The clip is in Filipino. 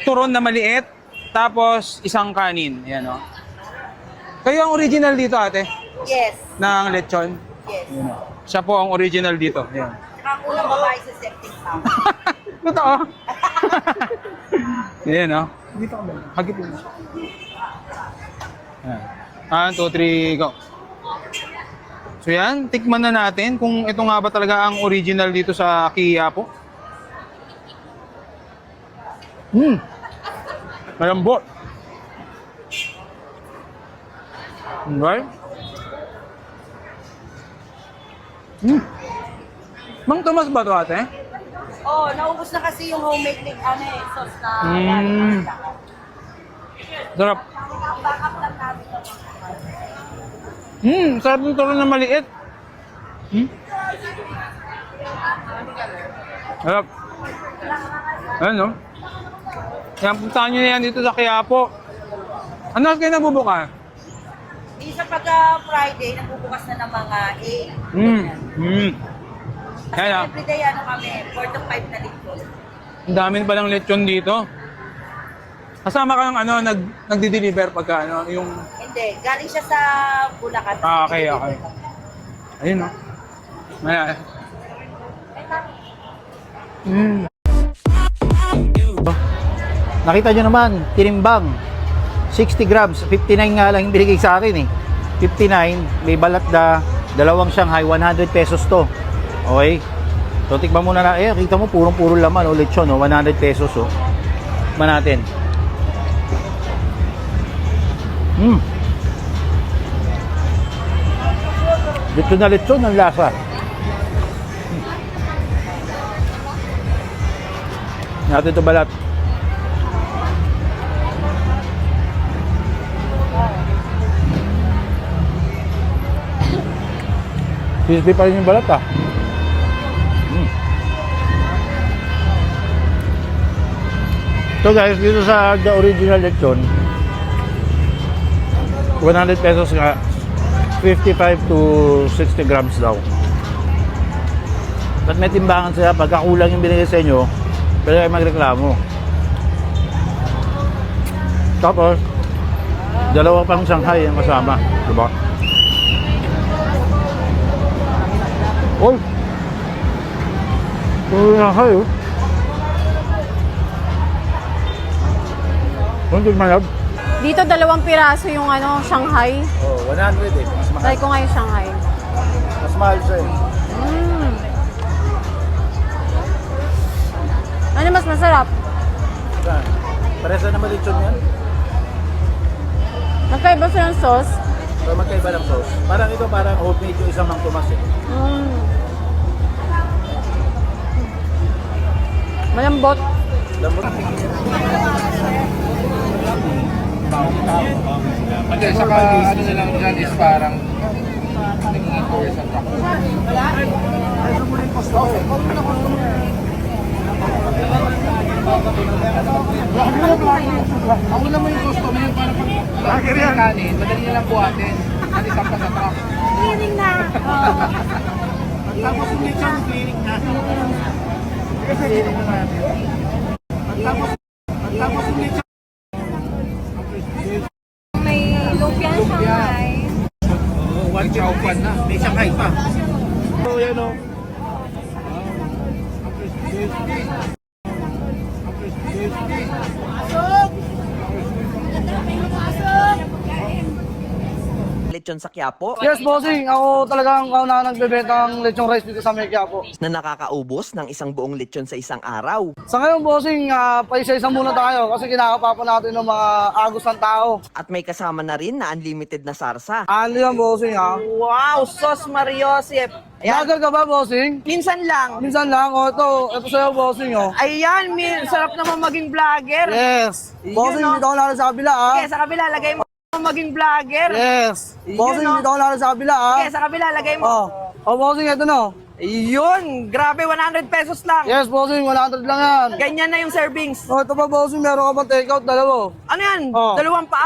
turon na maliit, tapos isang kanin. Ayan, oh. Kayo ang original dito, ate? Yes. Ng lechon? Yes. Ayan, oh. Siya po ang original dito. Ayan. Saka ang unang babae sa septic tank. Totoo. Ayan, oh. Dito ka ba? Hagip mo. Ayan. 1, 2, 3, go. So yan, tikman na natin kung ito nga ba talaga ang original dito sa Quiapo. Malambot. Okay. Mang Tomas ba ito, ate? Oh, naubos na kasi yung homemade sauce na Sarap. backup lang namin ito. Sarap ng turon na maliit. Sarap. Ayan, no? Yan, puntahan nyo na yan dito sa Quiapo. Ano kayo nabubuka? Di sa pagka-Friday, nagbubukas na ng mga 8. Yan, ah. Everyday kami, 4 to 5 na lingkod. Ang dami palang lechon dito. Kasama kang nagdi-deliver pagka yung... Hindi, galing siya sa Bulacan. Okay. Ayun, no? Ayan. Nakita nyo naman, tinimbang. 60 grams, 59 nga lang yung binigay sa akin eh. 59, may balat na dalawang Shanghai, 100 pesos to. Okay? So, tikman muna na. Kita mo, purong-puro laman, lechon, 100 pesos, oh. Tikman natin. Lechon na lechon, ang lasa. Natin ito balat. Crispy pa rin yung balat, ah. So guys, dito sa the original lechon, 100 pesos nga, 55 to 60 grams daw. At may timbangan sila, pagkakulang yung binigay sa inyo, pwede kayo magreklamo. Tapos, dalawa pang Shanghai ang kasama, diba? Oy! Shanghai, oh. Kunting malab. Dito 2 piraso yung Shanghai. Oh, 100 eh. Mas mahal. Try ko nga yung Shanghai. Mas mahal siya eh. Ano mas masarap? Saan? Paresa naman lechon yan. Magkaiba silang sauce. So magkaiba ng sauce. Parang ito parang homemade yung isang Mang Tomas eh. Malambot. Lambot. Hindi, saka ano na lang dyan is parang naging tourist attraction. Ako naman yung customer yung parang pag kanin, madali na lang buhatin. Kasi sampas sa truck. Cleaning na. Tapos yung lechon, cleaning na. Cleaning na natin. Tapos yung lechon. May lumpia Shanghai. One chow pan na. May Shanghai pa. So yan o. Lechon sa Quiapo Yes, bossing. Ako talagang kauna nagbebenta ng lechong rice dito sa may Quiapo. na nakakaubos ng isang buong lechon sa isang araw. Sa ngayon, bossing, paisa-isa muna tayo kasi kinakapa pa natin ng mga agos ng tao. At may kasama na rin na unlimited na sarsa. Ano yan, bossing, ha? Wow, sauce Mario Josep. Vlogger ka ba, bossing? Minsan lang. Minsan lang, ito sa'yo, bossing, oh. Ayan, sarap naman maging vlogger. Yes. Bossing, no? dito ako lalo sa kabila, ha? Okay, sa kabila, lagay mo maging vlogger. Yes. Bossing, no? dito ako lalo sa kabila, ha? Okay, sa kabila, lagay mo. Oh, bossing, ito no. Yun, grabe, 100 pesos lang. Yes, bossing, 100 lang yan. Ganyan na yung servings. Oh, ito pa, bossing, meron ka bang takeout, dalawa? Ano yan? Oh. 2 paa.